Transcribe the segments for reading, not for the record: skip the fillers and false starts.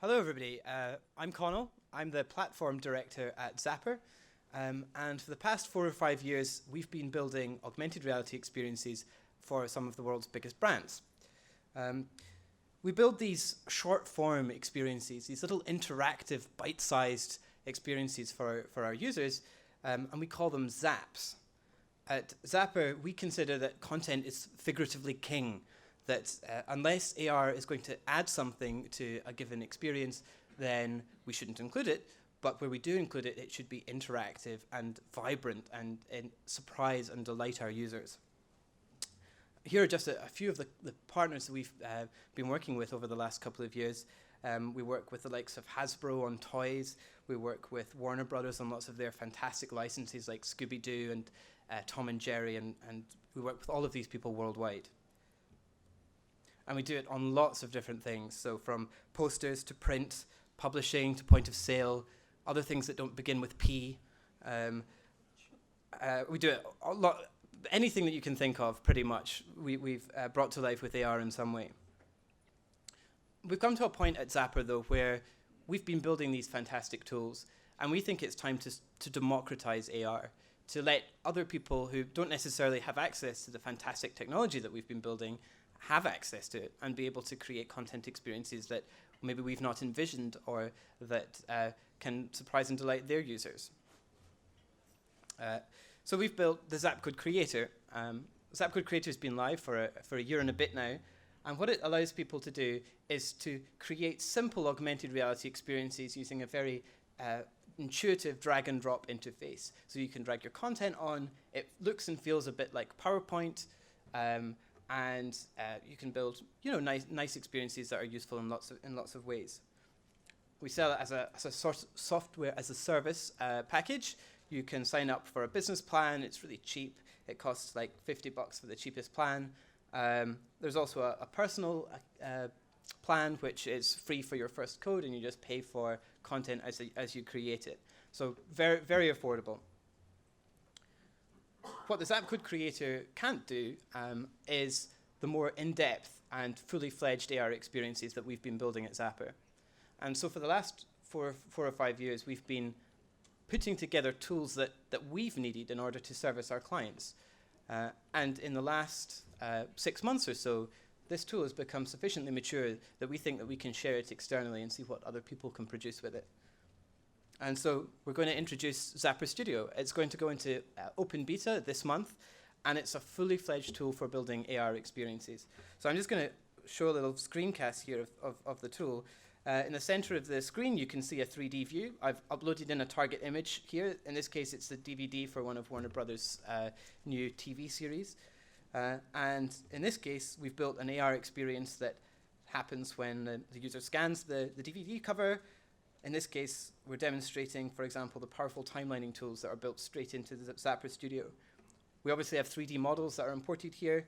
Hello, everybody. I'm Connell. I'm the platform director at Zappar. And for the past 4 or 5 years, we've been building augmented reality experiences for some of the world's biggest brands. We build these short-form experiences, these little interactive, bite-sized experiences for our users, and we call them Zaps. At Zappar, we consider that content is figuratively king, that unless AR is going to add something to a given experience, then we shouldn't include it. But where we do include it, it should be interactive and vibrant and surprise and delight our users. Here are just a few of the partners that we've been working with over the last couple of years. We work with the likes of Hasbro on toys. We work with Warner Brothers on lots of their fantastic licenses like Scooby-Doo and Tom and Jerry, and we work with all of these people worldwide. And we do it on lots of different things, so from posters to print, publishing to point of sale, other things that don't begin with P. We do it a lot, anything that you can think of, pretty much, we've brought to life with AR in some way. We've come to a point at Zappar, though, where we've been building these fantastic tools, and we think it's time to democratize AR, to let other people who don't necessarily have access to the fantastic technology that we've been building have access to it and be able to create content experiences that maybe we've not envisioned or that can surprise and delight their users. So we've built the Zapcode Creator. Zapcode Creator has been live for a year and a bit now, and what it allows people to do is to create simple augmented reality experiences using a very intuitive drag and drop interface. So you can drag your content on, it looks and feels a bit like PowerPoint, and you can build, nice experiences that are useful in lots of ways. We sell it as a software as a service package. You can sign up for a business plan. It's really cheap. It costs like $50 for the cheapest plan. There's also a personal plan, which is free for your first code, and you just pay for content as you create it. So very, very affordable. What the Zapcode Creator can't do is the more in-depth and fully fledged AR experiences that we've been building at Zappar. And so for the last four or 5 years, we've been putting together tools that we've needed in order to service our clients. And in the last 6 months or so, this tool has become sufficiently mature that we think that we can share it externally and see what other people can produce with it. And so we're going to introduce Zappar Studio. It's going to go into open beta this month, and it's a fully fledged tool for building AR experiences. So I'm just going to show a little screencast here of the tool. In the center of the screen, you can see a 3D view. I've uploaded in a target image here. In this case, it's the DVD for one of Warner Brothers' new TV series. And in this case, we've built an AR experience that happens when the user scans the DVD cover. In this case, we're demonstrating, for example, the powerful timelining tools that are built straight into the Zappar Studio. We obviously have 3D models that are imported here.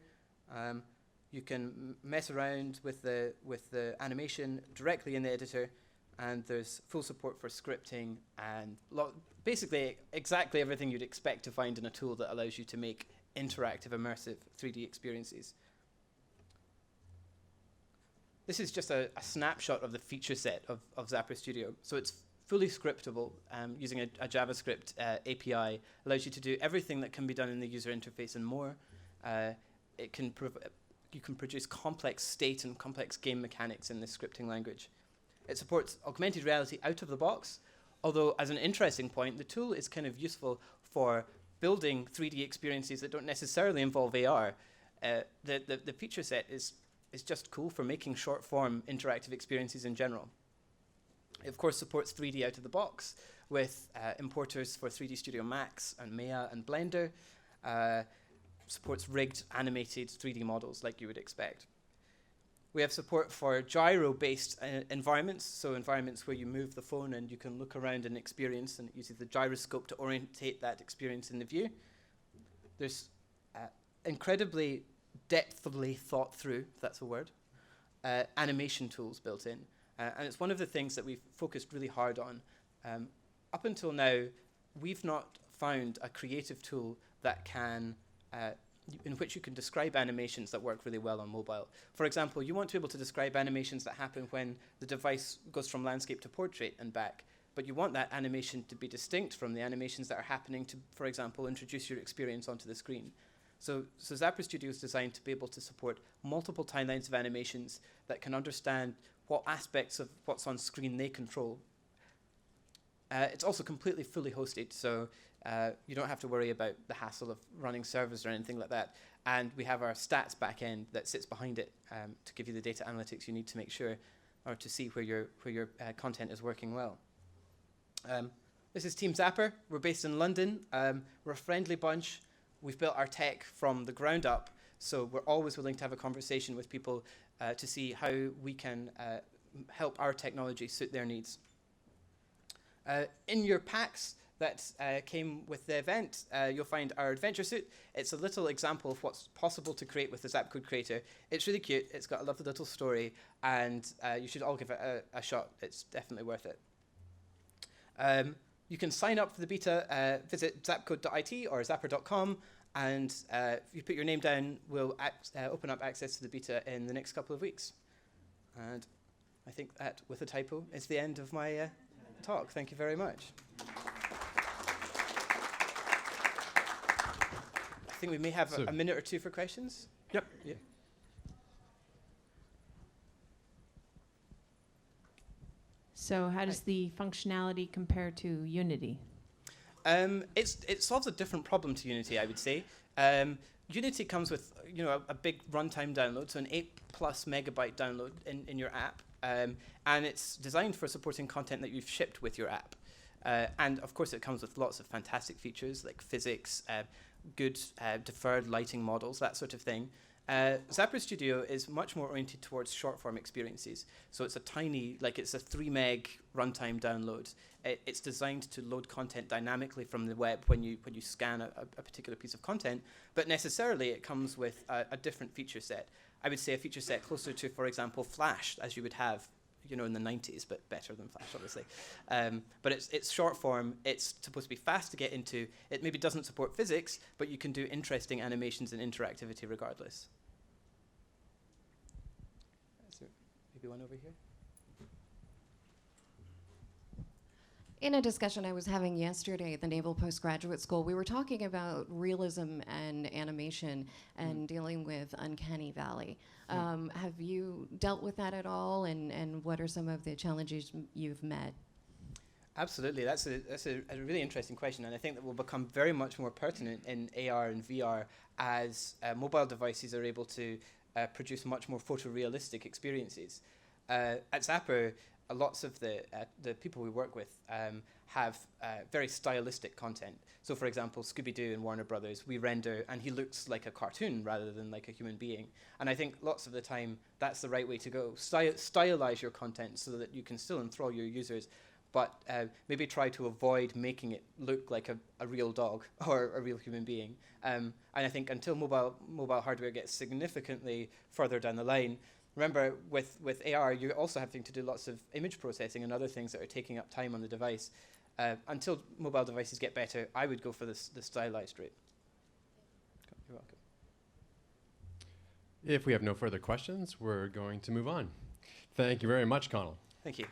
You can mess around with the animation directly in the editor, and there's full support for scripting and basically exactly everything you'd expect to find in a tool that allows you to make interactive, immersive 3D experiences. This is just a snapshot of the feature set of Zappar Studio. So it's fully scriptable using a JavaScript API. Allows you to do everything that can be done in the user interface and more. You can produce complex state and complex game mechanics in this scripting language. It supports augmented reality out of the box, although as an interesting point, the tool is kind of useful for building 3D experiences that don't necessarily involve AR. The feature set is just cool for making short-form interactive experiences in general. It, of course, supports 3D out of the box with importers for 3D Studio Max and Maya and Blender. Supports rigged animated 3D models like you would expect. We have support for gyro-based environments, so environments where you move the phone and you can look around an experience, and it uses the gyroscope to orientate that experience in the view. There's incredibly depthfully thought through, if that's a word, animation tools built in. And it's one of the things that we've focused really hard on. Up until now, we've not found a creative tool that can in which you can describe animations that work really well on mobile. For example, you want to be able to describe animations that happen when the device goes from landscape to portrait and back, but you want that animation to be distinct from the animations that are happening to, for example, introduce your experience onto the screen. So Zappar Studio is designed to be able to support multiple timelines of animations that can understand what aspects of what's on screen they control. It's also completely fully hosted, so you don't have to worry about the hassle of running servers or anything like that. And we have our stats backend that sits behind it to give you the data analytics you need to make sure, or to see where your content is working well. This is Team Zappar. We're based in London. We're a friendly bunch. We've built our tech from the ground up, so we're always willing to have a conversation with people to see how we can help our technology suit their needs. In your packs that came with the event, you'll find our adventure suit. It's a little example of what's possible to create with the Zap Code Creator. It's really cute. It's got a lovely little story, and you should all give it a shot. It's definitely worth it. You can sign up for the beta, visit zapcode.it or zappar.com, and if you put your name down, we'll open up access to the beta in the next couple of weeks. And I think that, with a typo, is the end of my talk. Thank you very much. I think we may have a minute or two for questions. Yep. Yeah. So how does the functionality compare to Unity? It solves a different problem to Unity, I would say. Unity comes with a big runtime download, so an 8+ megabyte download in your app, and it's designed for supporting content that you've shipped with your app. And of course, it comes with lots of fantastic features like physics, good deferred lighting models, that sort of thing. Zappar Studio is much more oriented towards short-form experiences. So it's a tiny, it's a 3 meg runtime download. It's designed to load content dynamically from the web when you scan a particular piece of content, but necessarily it comes with a different feature set. I would say a feature set closer to, for example, Flash, as you would have in the 90s, but better than Flash, obviously. But it's short form. It's supposed to be fast to get into. It maybe doesn't support physics, but you can do interesting animations and interactivity regardless. So maybe one over here. In a discussion I was having yesterday at the Naval Postgraduate School, we were talking about realism and animation and dealing with Uncanny Valley. Have you dealt with that at all, and what are some of the challenges you've met? Absolutely, that's a really interesting question, and I think that will become very much more pertinent in AR and VR as mobile devices are able to produce much more photorealistic experiences. At Zappar, lots of the people we work with have very stylistic content. So, for example, Scooby-Doo and Warner Brothers, we render, and he looks like a cartoon rather than like a human being. And I think lots of the time, that's the right way to go. Stylize your content so that you can still enthrall your users, but maybe try to avoid making it look like a real dog or a real human being. And I think until mobile hardware gets significantly further down the line, remember, with AR, you're also having to do lots of image processing and other things that are taking up time on the device. Until mobile devices get better, I would go for the stylized route. You're welcome. If we have no further questions, we're going to move on. Thank you very much, Connell. Thank you.